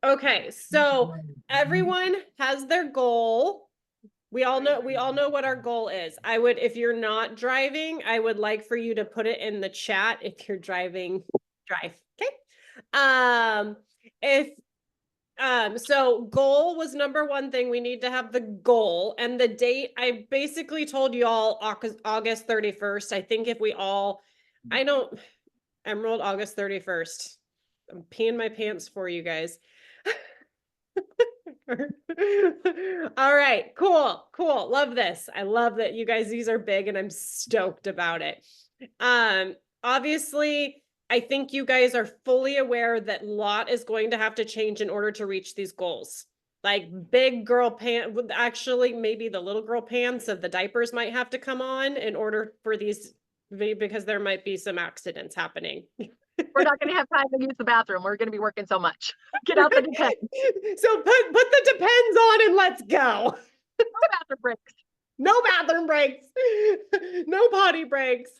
Okay, so everyone has their goal. We all know what our goal is. I would, if you're not driving, I would like for you to put it in the chat. If you're driving, drive. Okay. If so goal was number one thing. We need to have the goal and the date. I basically told you all August 31st. I think if we all, I don't, Emerald August 31st. I'm peeing my pants for you guys. All right, cool, cool. Love this. I love that you guys, these are big and I'm stoked about it. Obviously, I think you guys are fully aware that lot is going to have to change in order to reach these goals. Like big girl pants, actually, maybe the little girl pants of the diapers might have to come on in order for these, because there might be some accidents happening. We're not going to have time to use the bathroom. We're going to be working so much. Get out the Depends. So put the Depends on and let's go. No bathroom breaks. No bathroom breaks. No potty breaks.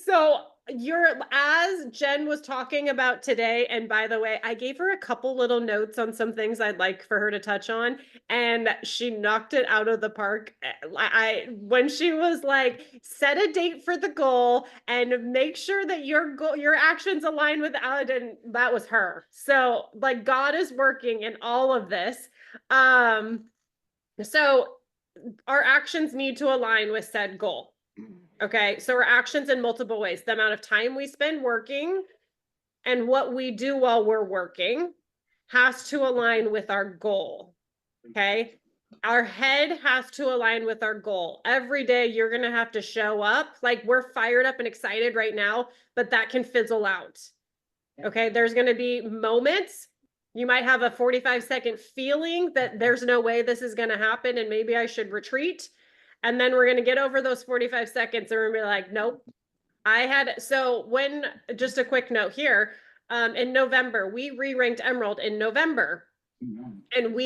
So as Jen was talking about today, and by the way, I gave her a couple little notes on some things I'd like for her to touch on, and she knocked it out of the park. When she was like, set a date for the goal and make sure that your actions align with Aladdin, that was her. So like God is working in all of this. So our actions need to align with said goal. Okay, so our actions in multiple ways. The amount of time we spend working and what we do while we're working has to align with our goal. Okay, our head has to align with our goal. Every day you're going to have to show up. Like we're fired up and excited right now, but that can fizzle out. Okay, there's going to be moments. You might have a 45-second feeling that there's no way this is going to happen and maybe I should retreat. And then we're going to get over those 45 seconds and we're going to be like, nope. Just a quick note here, in November, we re-ranked Emerald in November. And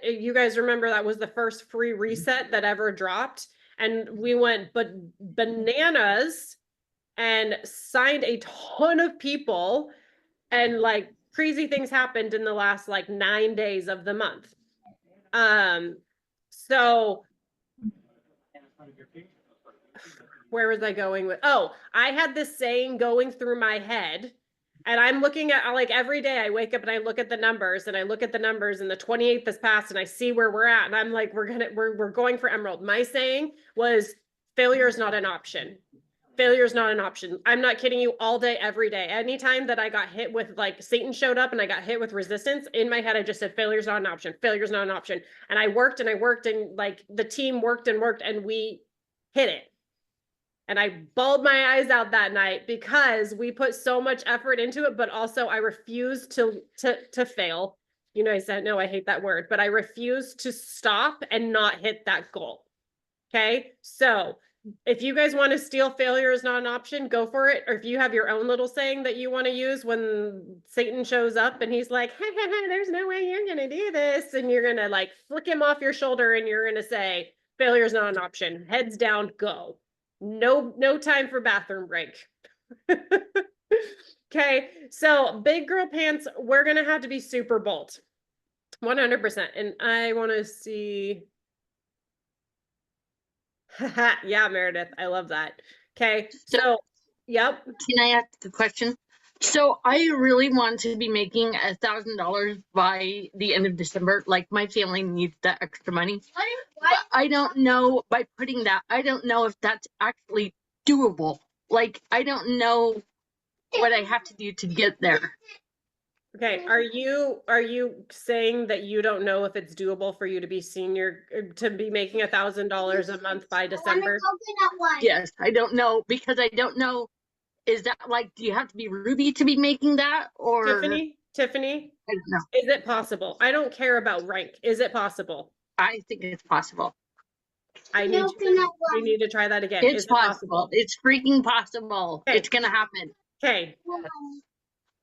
you guys remember that was the first free reset that ever dropped. And we went bananas and signed a ton of people, and like crazy things happened in the last like 9 days of the month. So where was I going with? Oh, I had this saying going through my head, and I'm looking at, like, every day I wake up and I look at the numbers and the 28th has passed and I see where we're at. And I'm like, we're going for Emerald. My saying was failure is not an option. Failure is not an option. I'm not kidding you, all day, every day. Anytime that I got hit with, like, Satan showed up and I got hit with resistance, in my head, I just said, failure is not an option. Failure is not an option. And I worked and like the team worked and we hit it. And I bawled my eyes out that night because we put so much effort into it, but also I refused to fail. You know, I said, no, I hate that word, but I refused to stop and not hit that goal. Okay. So if you guys want to steal failure is not an option, go for it. Or if you have your own little saying that you want to use when Satan shows up and he's like, there's no way you're going to do this. And you're going to like flick him off your shoulder and you're going to say, failure is not an option. Heads down, go. No time for bathroom break. Okay, so big girl pants, we're gonna have to be super bold. 100%. And I want to see. Yeah, Meredith, I love that. Okay, so yep. Can I ask a question? So I really want to be making $1,000 by the end of December. Like my family needs that extra money. But I don't know, by putting that, I don't know if that's actually doable. Like I don't know what I have to do to get there. Okay, are you saying that you don't know if it's doable for you to be making $1,000 a month by December? Yes, I don't know, because I don't know. Is that like, do you have to be Ruby to be making that, or Tiffany? I don't know. Is it possible? I don't care about rank. Is it possible? I think it's possible. We need to try that again. It's possible. It's freaking possible. Okay. It's gonna happen. Okay.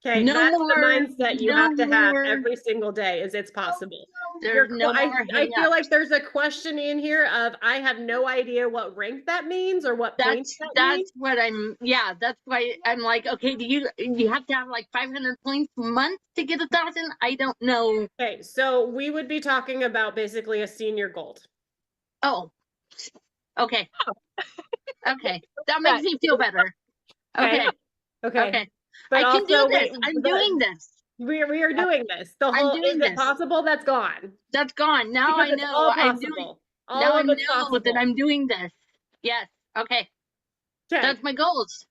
Okay, No that's the more, mindset you no have to have more. every single day is it's possible. There's no more I feel like hang-ups. there's a question in here of I have no idea what rank that means or what points that means. That's what that's why I'm like, okay, you have to have like 500 points a month to get 1,000? I don't know. Okay, so we would be talking about basically a senior gold. Oh, okay. Okay. That That- makes me feel better. Okay. Okay. Okay. But I can do also, this. I'm doing this. we are doing this. The I'm whole, doing is it this. possible? That's gone. That's gone. Now Because I it's know all I'm doing possible. now All I of it's know possible. that I'm doing this. Yes. Okay. Okay. That's my goals.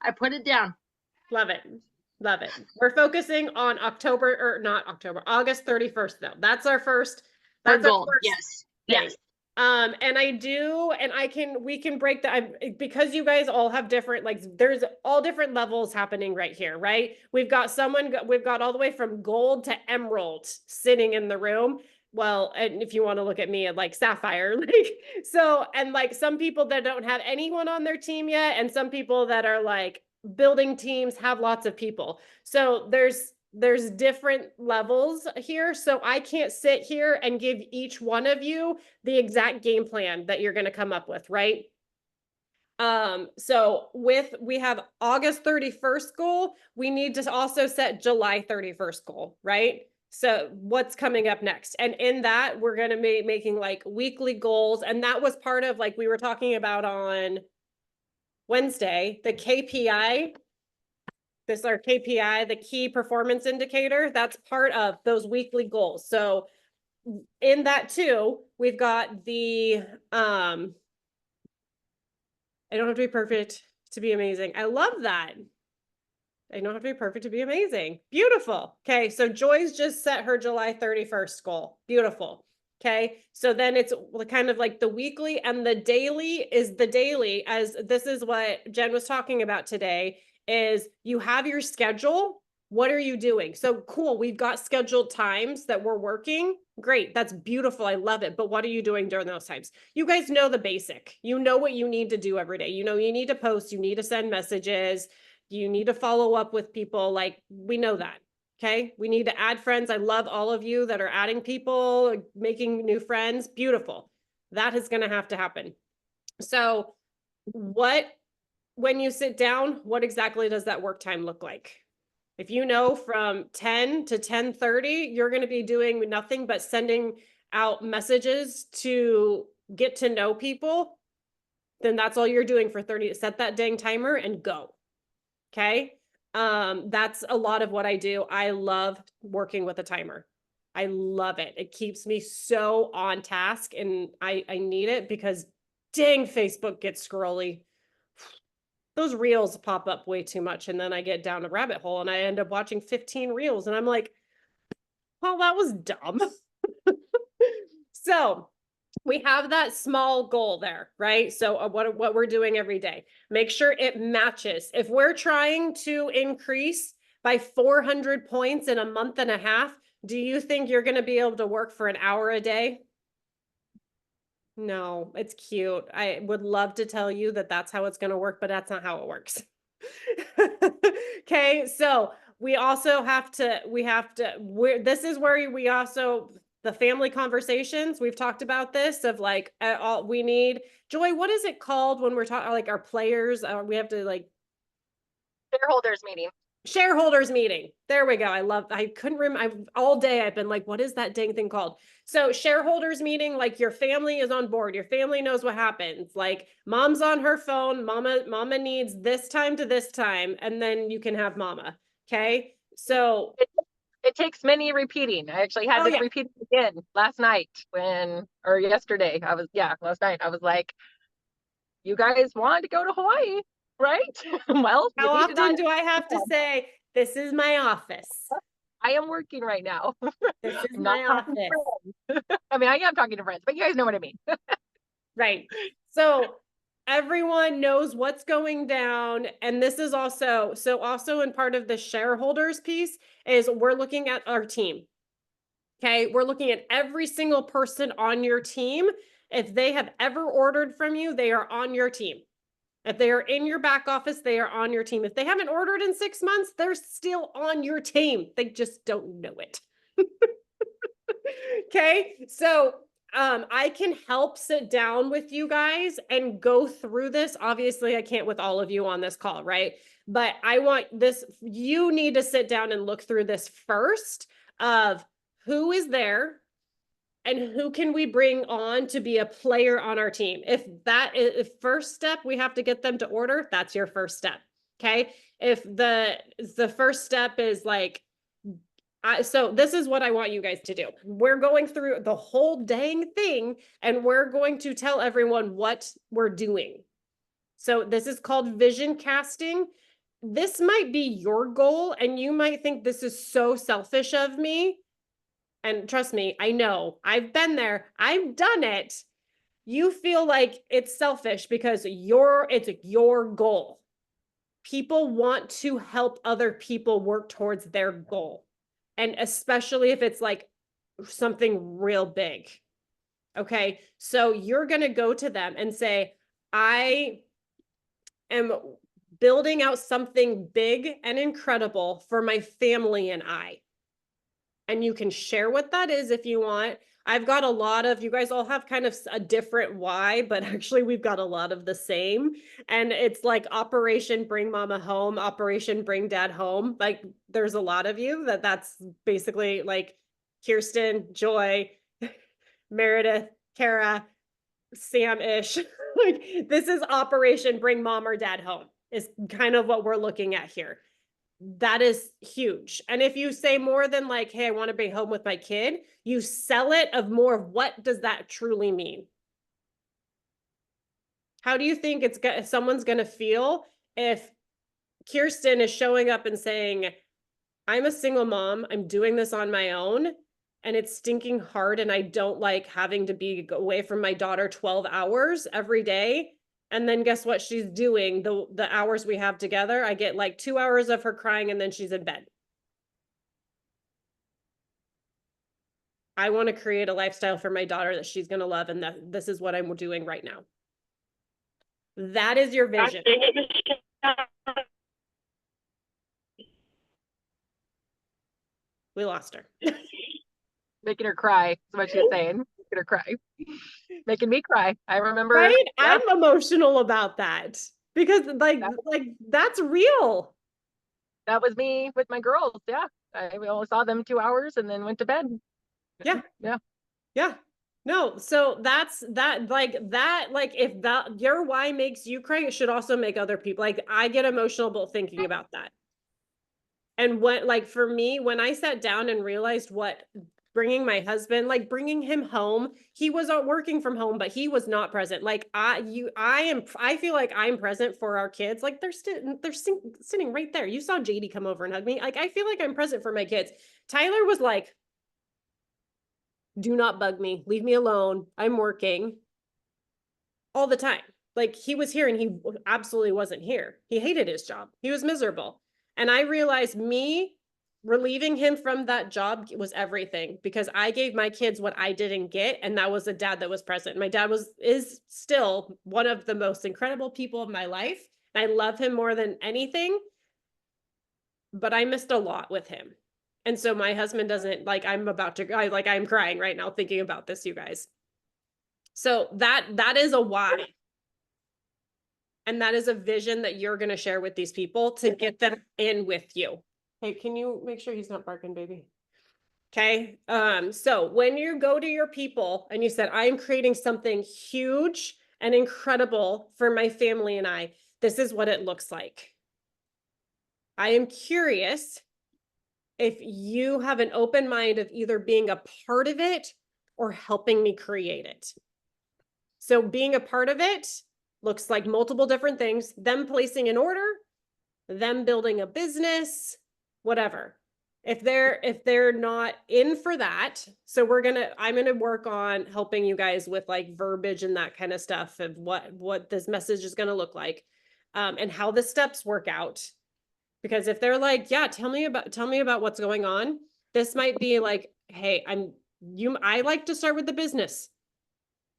I put it down. Love it. Love it. We're focusing on August 31st though. That's our first, For that's our gold. first Yes. thing. Yes. We can break that because you guys all have different, like there's all different levels happening right here, right? We've got all the way from gold to emerald sitting in the room. Well, and if you want to look at me at like sapphire, and like some people that don't have anyone on their team yet, and some people that are like building teams have lots of people. So there's different levels here. So I can't sit here and give each one of you the exact game plan that you're going to come up with, right? So we have August 31st goal, we need to also set July 31st goal, right? So what's coming up next? And in that, we're going to be making like weekly goals. And that was part of like we were talking about on Wednesday, the KPI. This is our KPI, the key performance indicator. That's part of those weekly goals. So in that too, we've got the, I don't have to be perfect to be amazing. I love that. I don't have to be perfect to be amazing. Beautiful. Okay. So Joy's just set her July 31st goal. Beautiful. Okay. So then it's kind of like the weekly, and the daily is the daily, as this is what Jen was talking about today, is you have your schedule. What are you doing? So cool. We've got scheduled times that we're working. Great. That's beautiful. I love it. But what are you doing during those times? You guys know the basic. You know what you need to do every day. You know, you need to post, you need to send messages, you need to follow up with people. Like, we know that. Okay. We need to add friends. I love all of you that are adding people, making new friends. Beautiful. That is going to have to happen. So when you sit down, what exactly does that work time look like? If you know from 10 to 10:30, you're going to be doing nothing but sending out messages to get to know people, then that's all you're doing for 30. Set that dang timer and go. Okay. That's a lot of what I do. I love working with a timer. I love it. It keeps me so on task, and I need it because dang, Facebook gets scrolly. Those reels pop up way too much, and then I get down a rabbit hole and I end up watching 15 reels and I'm like, well, that was dumb. So we have that small goal there, right? So what we're doing every day, make sure it matches. If we're trying to increase by 400 points in a month and a half, do you think you're going to be able to work for an hour a day? No, it's cute. I would love to tell you that that's how it's going to work, but that's not how it works. Okay, so we also have to, this is where we also, the family conversations, we've talked about this of like, we need, Joy, what is it called when we're talking, like our players, we have to like. Shareholders meeting. Shareholders meeting. There we go. I couldn't remember. All day I've been like, what is that dang thing called? So shareholders meeting, like your family is on board. Your family knows what happens. Like mom's on her phone. Mama needs this time to this time. And then you can have mama. Okay. So it takes many repeating. I actually had this repeated again last night yesterday. Last night I was like, you guys wanted to go to Hawaii, right? Well, how often do I have to say, this is my office? I am working right now. This is my office. I mean, I am talking to friends, but you guys know what I mean. Right. So everyone knows what's going down. And this is also in part of the shareholders piece is we're looking at our team. Okay. We're looking at every single person on your team. If they have ever ordered from you, they are on your team. If they are in your back office, they are on your team. If they haven't ordered in 6 months, they're still on your team. They just don't know it. Okay. So I can help sit down with you guys and go through this. Obviously, I can't with all of you on this call, right? But I want this, you need to sit down and look through this first of who is there and who can we bring on to be a player on our team. If that is first step, we have to get them to order, that's your first step. Okay. If the first step is like, so this is what I want you guys to do. We're going through the whole dang thing and we're going to tell everyone what we're doing. So this is called vision casting. This might be your goal and you might think this is so selfish of me. And trust me, I know, I've been there, I've done it. You feel like it's selfish because it's your goal. People want to help other people work towards their goal. And especially if it's like something real big. Okay. So you're going to go to them and say, I am building out something big and incredible for my family and I. And you can share what that is if you want. I've got a lot of, you guys all have kind of a different why, but actually we've got a lot of the same. And it's like Operation Bring Mama Home, Operation Bring Dad Home. Like there's a lot of you that's basically like Kirsten, Joy, Meredith, Kara, Sam-ish. Like this is Operation Bring Mom or Dad Home is kind of what we're looking at here. That is huge. And if you say more than like, hey, I want to be home with my kid, you sell it of more of what does that truly mean? How do you think someone's going to feel if Kirsten is showing up and saying, I'm a single mom, I'm doing this on my own, and it's stinking hard, and I don't like having to be away from my daughter 12 hours every day. And then guess what she's doing? The hours we have together, I get like 2 hours of her crying and then she's in bed. I want to create a lifestyle for my daughter that she's going to love. And this is what I'm doing right now. That is your vision. We lost her. Making her cry is what she's saying. Making her cry. Making me cry. I remember. Right? Yeah. I'm emotional about that because like that's real. That was me with my girls. Yeah. We only saw them 2 hours and then went to bed. Yeah. Yeah. Yeah. No, so that's like if that your why makes you cry, it should also make other people. Like I get emotional about thinking about that. And what, like for me, when I sat down and realized what bringing my husband, like bringing him home, he was working from home, but he was not present. Like I feel like I'm present for our kids. Like they're sitting right there. You saw JD come over and hug me. Like I feel like I'm present for my kids. Tyler was like, do not bug me. Leave me alone. I'm working all the time. Like he was here and he absolutely wasn't here. He hated his job. He was miserable. And I realized me relieving him from that job was everything because I gave my kids what I didn't get. And that was a dad that was present. My dad is still one of the most incredible people of my life. I love him more than anything, but I missed a lot with him. And so my husband doesn't like, I'm crying right now thinking about this, you guys. So that is a why. And that is a vision that you're going to share with these people to get them in with you. Hey, can you make sure he's not barking, baby? Okay. So when you go to your people and you said, I'm creating something huge and incredible for my family and I, this is what it looks like. I am curious if you have an open mind of either being a part of it or helping me create it. So being a part of it looks like multiple different things, them placing an order, them building a business, whatever. If they're not in for that, so I'm going to work on helping you guys with like verbiage and that kind of stuff of what this message is going to look like, and how the steps work out. Because if they're like, yeah, tell me about what's going on. This might be like, hey, I like to start with the business.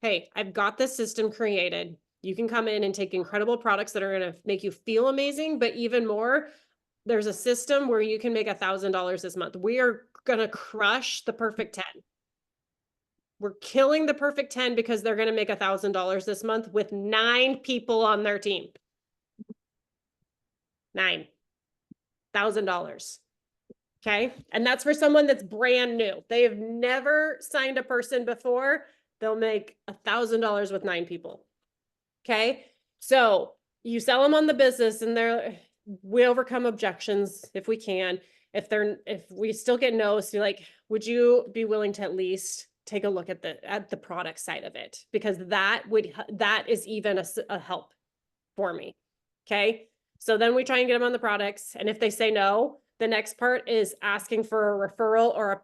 Hey, I've got this system created. You can come in and take incredible products that are going to make you feel amazing, but even more, there's a system where you can make $1,000 this month. We are going to crush the perfect 10. We're killing the perfect 10 because they're going to make $1,000 this month with 9 people on their team. $9,000. Okay. And that's for someone that's brand new. They have never signed a person before. They'll make $1,000 with 9 people. Okay. So you sell them on the business and we overcome objections if we can. If we still get no's, you're like, would you be willing to at least take a look at the product side of it? Because that is even a help for me. Okay. So then we try and get them on the products. And if they say no, the next part is asking for a referral or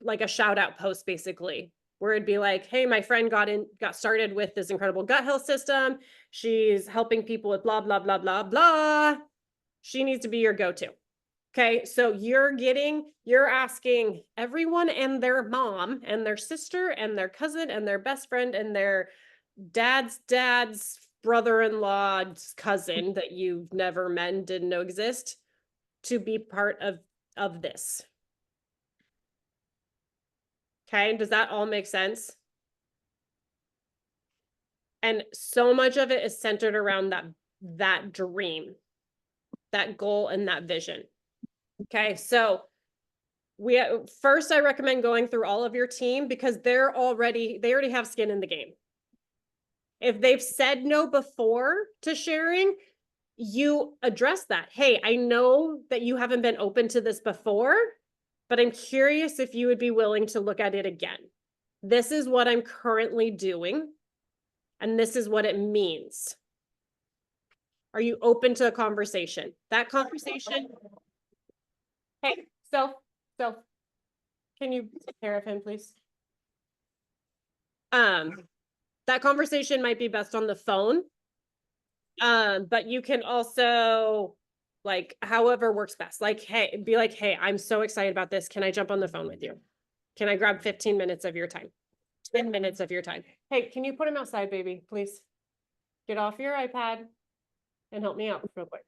like a shout out post, basically, where it'd be like, hey, my friend got started with this incredible gut health system. She's helping people with blah, blah, blah, blah, blah. She needs to be your go-to. Okay. So you're asking everyone and their mom and their sister and their cousin and their best friend and their dad's brother-in-law's cousin that you've never met and didn't know exist to be part of this. Okay, does that all make sense? And so much of it is centered around that dream, that goal, and that vision. Okay, so first I recommend going through all of your team because they already have skin in the game. If they've said no before to sharing, you address that. Hey, I know that you haven't been open to this before, but I'm curious if you would be willing to look at it again. This is what I'm currently doing, and this is what it means. Are you open to a conversation? That conversation. Hey, so, can you take care of him, please? That conversation might be best on the phone. But you can also, like, however works best. Like, hey, I'm so excited about this. Can I jump on the phone with you? Can I grab 15 minutes of your time? 10 minutes of your time. Hey, can you put him outside, baby, please? Get off your iPad and help me out real quick.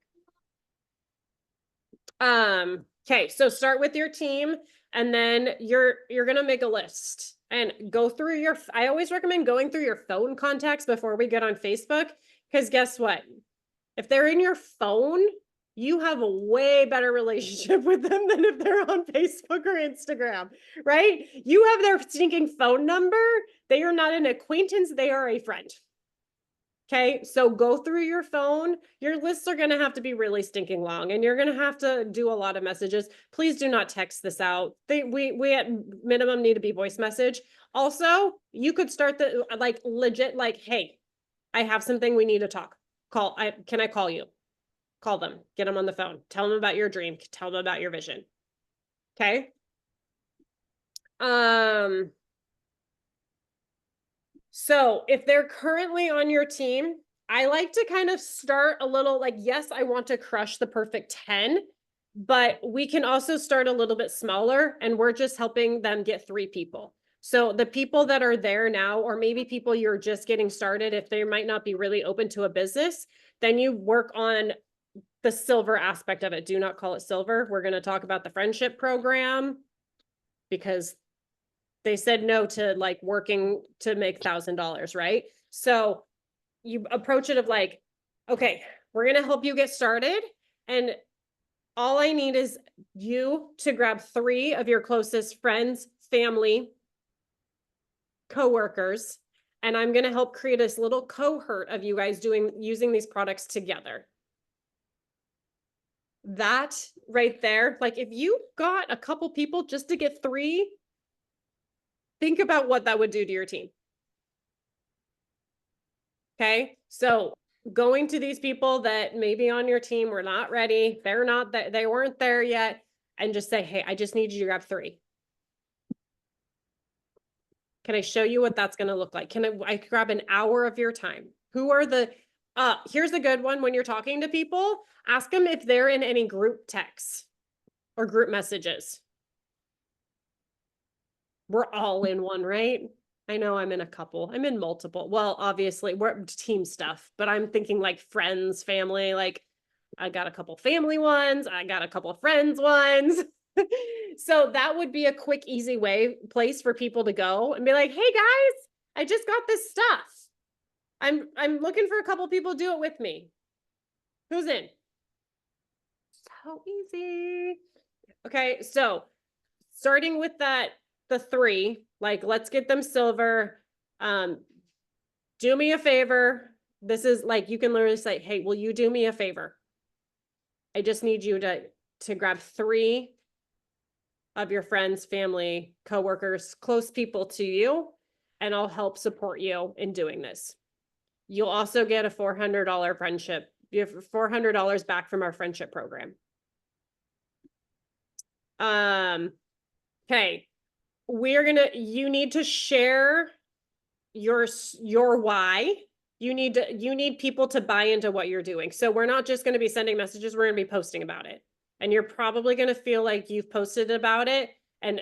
Okay, so start with your team and then you're going to make a list and go through I always recommend going through your phone contacts before we get on Facebook. Because guess what? If they're in your phone, you have a way better relationship with them than if they're on Facebook or Instagram, right? You have their stinking phone number. They are not an acquaintance. They are a friend. Okay, so go through your phone. Your lists are going to have to be really stinking long and you're going to have to do a lot of messages. Please do not text this out. We at minimum need to be voice message. Also, you could start legit, hey, I have something we need to talk. Can I call you? Call them, get them on the phone, tell them about your dream, tell them about your vision. Okay. So if they're currently on your team, I like to kind of start a little yes, I want to crush the perfect 10, but we can also start a little bit smaller and we're just helping them get 3 people. So the people that are there now, or maybe people you're just getting started, if they might not be really open to a business, then you work on the silver aspect of it. Do not call it silver. We're going to talk about the friendship program because they said no to working to make $1,000, right? So you approach it of okay, we're going to help you get started. And all I need is you to grab 3 of your closest friends, family, coworkers, and I'm going to help create this little cohort of you guys using these products together. That right there, if you got a couple people just to get 3, think about what that would do to your team. Okay, so going to these people that maybe on your team were not ready, they weren't there yet, and just say, hey, I just need you to grab 3. Can I show you what that's going to look like? Can I grab an hour of your time? Who are here's a good one. When you're talking to people, ask them if they're in any group texts or group messages. We're all in one, right? I know I'm in a couple. I'm in multiple. Well, obviously we're team stuff, but I'm thinking like friends, family, like I got a couple family ones, I got a couple friends ones. So that would be a quick, easy place for people to go and be like, "Hey guys, I just got this stuff. I'm looking for a couple people to do it with me. Who's in?" So easy. Okay, so starting with the 3, like let's get them silver. Do me a favor. This is like you can literally say, "Hey, will you do me a favor? I just need you to grab 3 of your friends, family, coworkers, close people to you, and I'll help support you in doing this." You'll also get a $400 friendship. You have $400 back from our friendship program. Okay. You need to share your why. You need people to buy into what you're doing. So we're not just going to be sending messages, we're going to be posting about it. And you're probably going to feel like you've posted about it and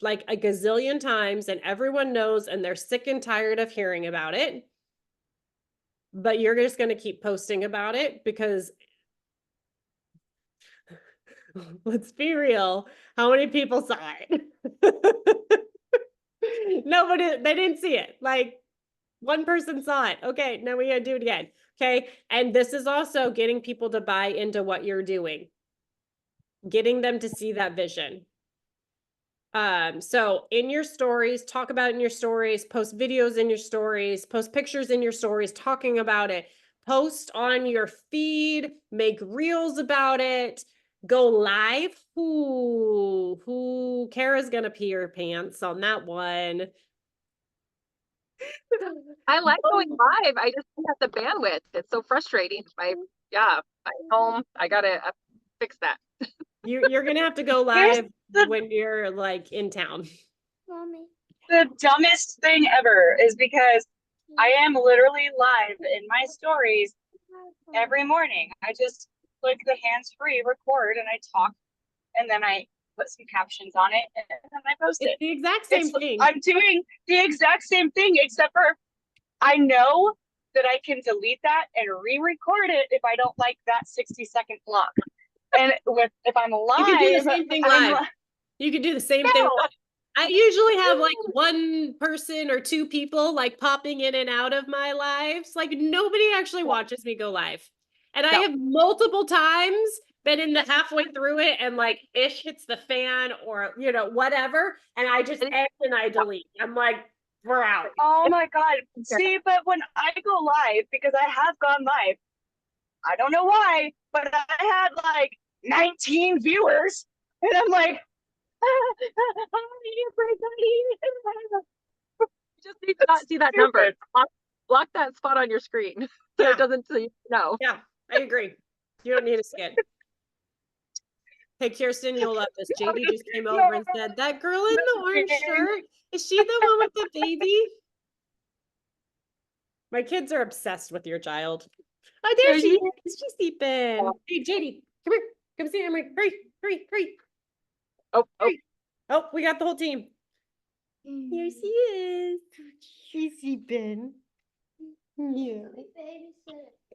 like a gazillion times and everyone knows and they're sick and tired of hearing about it. But you're just going to keep posting about it because let's be real, how many people saw it? Nobody, they didn't see it. Like one person saw it. Okay, now we gotta do it again. Okay. And this is also getting people to buy into what you're doing, getting them to see that vision. So in your stories, talk about it in your stories, post videos in your stories, post pictures in your stories, talking about it, post on your feed, make reels about it, go live. Who Kara's gonna pee her pants on that one. I like going live. I just don't have the bandwidth. It's so frustrating. I'm home. I gotta fix that. You're gonna have to go live when you're like in town. Mommy. The dumbest thing ever is because I am literally live in my stories every morning. I just click the hands-free record and I talk and then I put some captions on it and then I post It's it. the exact same thing. I'm doing the exact same thing, except for I know that I can delete that and re-record it if I don't like that 60-second block. And if I'm live, you can do the same thing live. You can do the same thing live. I usually have like one person or 2 people like popping in and out of my lives. Like nobody actually watches me go live. And I have multiple times been in the halfway through it and like ish hits the fan or, you know, whatever. And I just end and I delete. I'm like, we're out. Oh my God. See, but when I go live, because I have gone live, I don't know why, but I had like 19 viewers. And I'm like, you just need to not see that number. Block that spot on your screen so it doesn't know. Yeah, I agree. You don't need to see it. Hey, Kirsten, you'll love this. JD just came over and said, "That girl in the orange shirt, is she the one with the baby?" My kids are obsessed with your child. Oh, there she is. She's sleeping. Hey, JD, come here. Come see Emery. Hurry. Oh. Oh, we got the whole team. Here she is. She's sleeping. Yeah.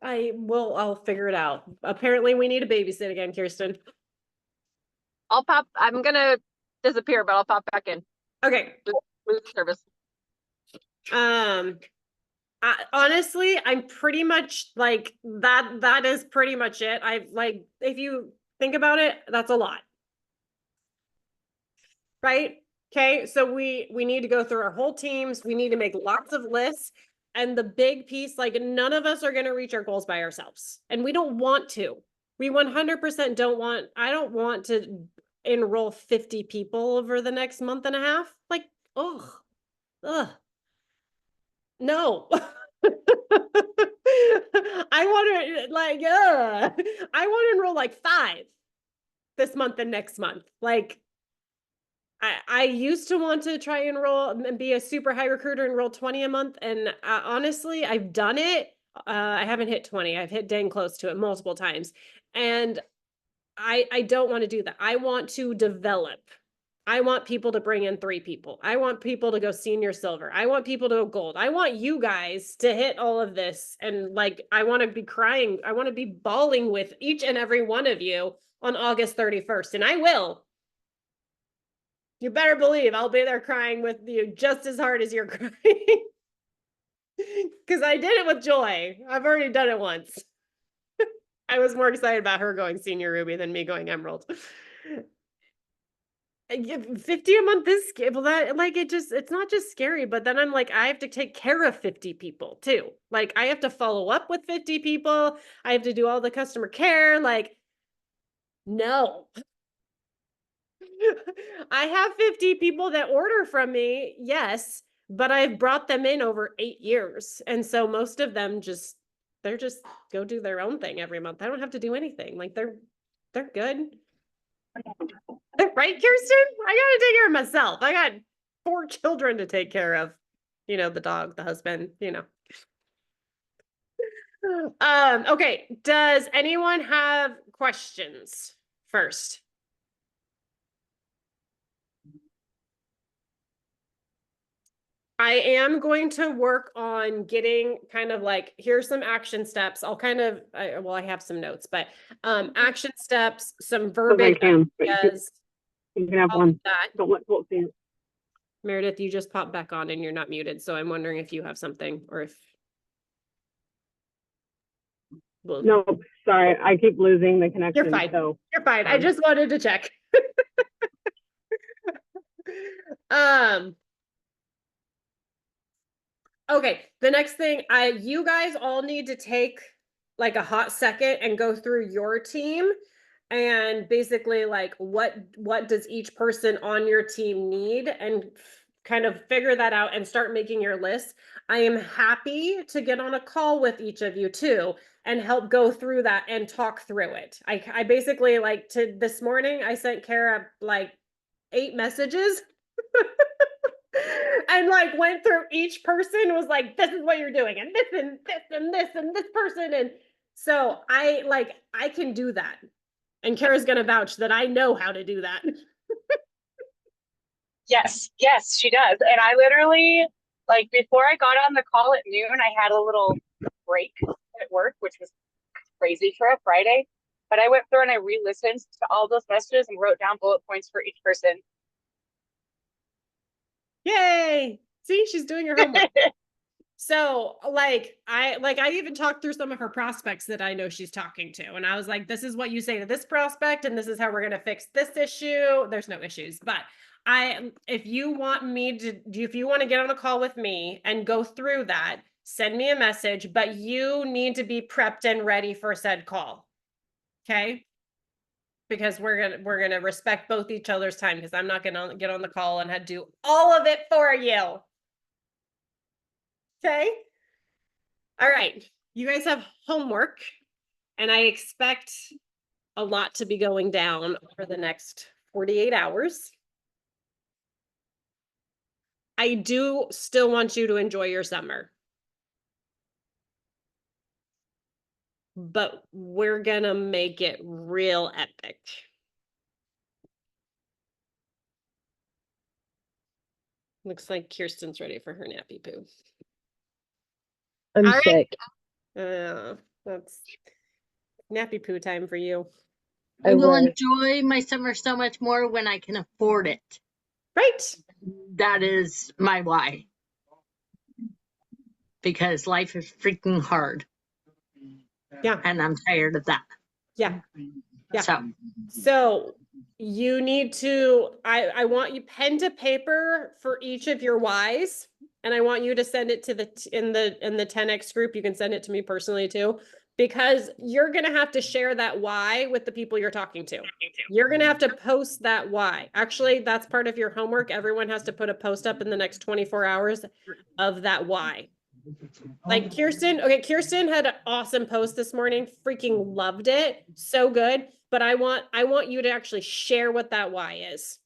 I'll figure it out. Apparently we need a babysit again, Kirsten. I'm gonna disappear, but I'll pop back in. Okay. Lose service. Honestly, I'm pretty much like that is pretty much it. I've like, if you think about it, that's a lot. Right? Okay. So we need to go through our whole teams. We need to make lots of lists. And the big piece, like none of us are going to reach our goals by ourselves. And we don't want to. We 100% I don't want to enroll 50 people over the next month and a half. Like, ugh. No. I want to enroll like 5 this month and next month. Like I used to want to try and enroll and be a super high recruiter, enroll 20 a month. And honestly, I've done it. I haven't hit 20. I've hit dang close to it multiple times. And I don't want to do that. I want to develop I want people to bring in 3 people. I want people to go senior silver. I want people to go gold. I want you guys to hit all of this. And like, I want to be crying. I want to be bawling with each and every one of you on August 31st. And I will. You better believe I'll be there crying with you just as hard as you're crying. Because I did it with Joy. I've already done it once. I was more excited about her going senior ruby than me going emerald. 50 a month is scary. Well, that like it's not just scary, but then I'm like, I have to take care of 50 people too. Like I have to follow up with 50 people. I have to do all the customer care. Like, no. I have 50 people that order from me, yes, but I've brought them in over 8 years. And so most of them they're just go do their own thing every month. I don't have to do anything. Like they're good. Right, Kirsten? I gotta take care of myself. I got 4 children to take care of. You know, the dog, the husband, you know. Okay. Does anyone have questions first? I am going to work on getting kind of like, here's some action steps. I'll kind of, I have some notes, but action steps, some verbiage ideas, You can have all one. of that. Don't let folks see it. Meredith, you just popped back on and you're not muted, so I'm wondering if you have something or if. Well, No, sorry, I keep losing the connection. You're fine. So You're fine. I just wanted to check. Okay, the next thing, you guys all need to take like a hot second and go through your team and basically like what does each person on your team need and kind of figure that out and start making your list. I am happy to get on a call with each of you too and help go through that and talk through it. I basically like this morning I sent Kara like 8 messages and like went through each person, was like, this is what you're doing, and this and this and this and this person. And so I can do that. And Kara's gonna vouch that I know how to do that. Yes, she does. And I literally, like, before I got on the call at noon, I had a little break at work, which was crazy for a Friday. But I went through and I re-listened to all those messages and wrote down bullet points for each person. Yay! See, she's doing her homework. So I even talked through some of her prospects that I know she's talking to. And I was like, this is what you say to this prospect, and this is how we're gonna fix this issue. There's no issues. But if you want to get on a call with me and go through that, send me a message, but you need to be prepped and ready for said call. Okay? Because we're gonna respect both each other's time, because I'm not gonna get on the call and do all of it for you. Okay. All right. You guys have homework, and I expect a lot to be going down over the next 48 hours. I do still want you to enjoy your summer. But we're gonna make it real epic. Looks like Kirsten's ready for her nappy poo. I'm All right. sick. That's nappy poo time for you. I will enjoy my summer so much more when I can afford it. Right. That is my why. Because life is freaking hard. Yeah. And I'm tired of that. Yeah. Yeah. So you need to, I want you pen to paper for each of your whys. And I want you to send it to in the 10X group. You can send it to me personally too, because you're going to have to share that why with the people you're talking to. You're going to have to post that why. Actually, that's part of your homework. Everyone has to put a post up in the next 24 hours of that why. Like Kirsten had an awesome post this morning. Freaking loved it. So good. But I want you to actually share what that why is.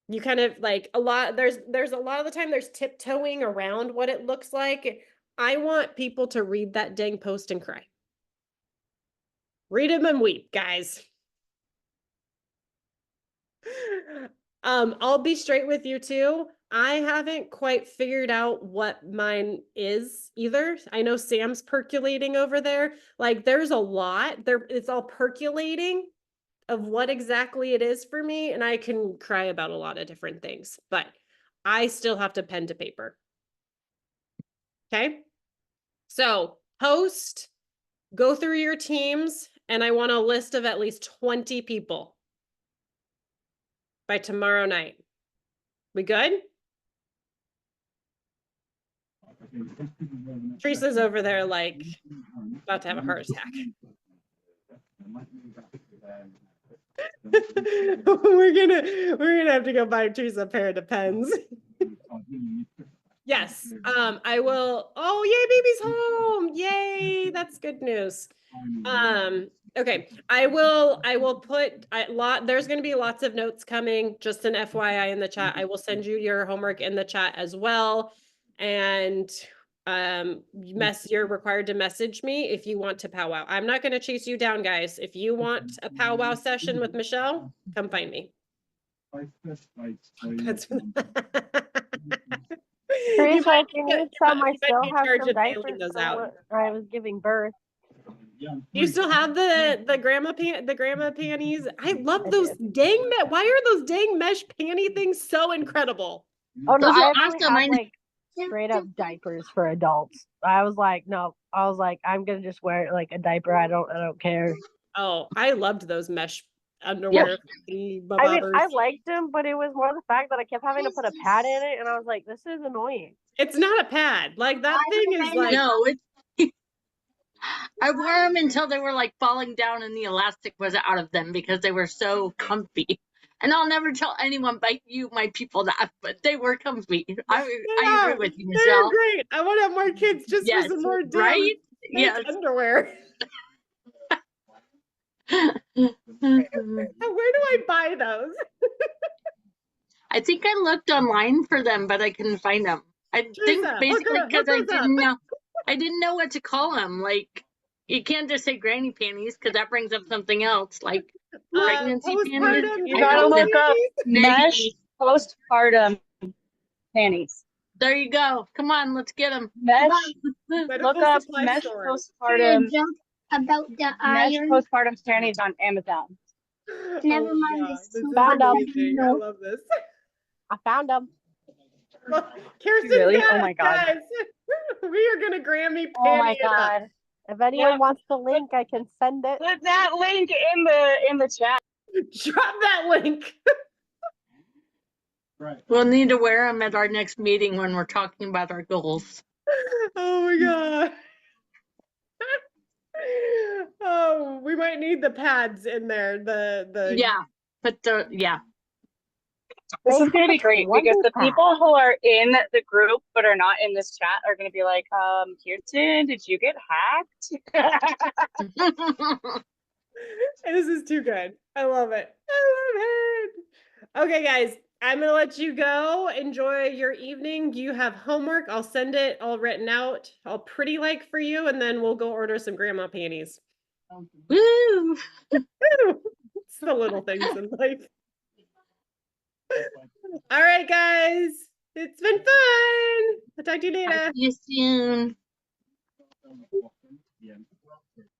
You kind of like there's a lot of the time there's tiptoeing around what it looks like. I want people to read that dang post and cry. Read them and weep, guys. I'll be straight with you too. I haven't quite figured out what mine is either. I know Sam's percolating over there. Like there's a lot there. It's all percolating of what exactly it is for me. And I can cry about a lot of different things, but I still have to pen to paper. Okay. So host, go through your teams, and I want a list of at least 20 people by tomorrow night. We good? Teresa's over there like about to have a heart attack. we're gonna have to go buy Teresa a pair of Depends. Yes, I will. Oh, yay, baby's home. Yay, that's good news. Okay, I will put there's going to be lots of notes coming, just an FYI in the chat. I will send you your homework in the chat as well. And you're required to message me if you want to powwow. I'm not going to chase you down, guys. If you want a powwow session with Michelle, come find me. That's Teresa, can you tell you I might still be have charged some with mailing diapers those for out. when I was giving birth? You still have the grandma panties? I love those dang why are those dang mesh panty things so incredible? Oh no, Those I are actually awesome. have like straight up diapers for adults. I was like, no, I was like, I'm gonna just wear like a diaper. I don't care. Oh, I loved those mesh underwear. I mean, I liked them, but it was more the fact that I kept having to put a pad in it, and I was like, this is annoying. It's not a pad. Like that thing is like No, it's I wore them until they were like falling down and the elastic was out of them because they were so comfy. And I'll never tell anyone but you, my people, that, but they were comfy. I agree with you, they're Michelle. great. I want to have more kids just Yes, for some more damn right? fake Yes. underwear. Where do I buy those? I think I looked online for them, but I couldn't find them. I think Teresa, basically look because I those up. didn't know what to call them. Like you can't just say granny panties because that brings up something else, like pregnancy panties. postpartum You gotta look up mesh Maybe. postpartum panties. There you go. Come on, let's get them. Mesh, Medical look up supply mesh store. postpartum about the mesh iron. postpartum panties on Amazon. Never Oh mind, my God, it's this is found 'em. amazing. I love this. I found them. Kirsten's Really? got Oh it, my God. guys. We are gonna Grammy panty Oh my it up. god. If anyone Yeah. wants the link, I can send it. Put that link in the chat. Drop that link. We'll need to wear them at our next meeting when we're talking about our goals. Oh my God. Oh, we might need the pads in there. The Yeah, but yeah. This is gonna be They great have because the 20 people who are in the group but are not in this chat are gonna be like, Kirsten, did you get hacked? This is too good. I love it. I love it. Okay, guys, I'm gonna let you go. Enjoy your evening. You have homework. I'll send it all written out, all pretty like for you, and then we'll go order some grandma panties. Woo! It's the little things in life. All right, guys. It's been fun. I'll talk to you later. Talk to you soon.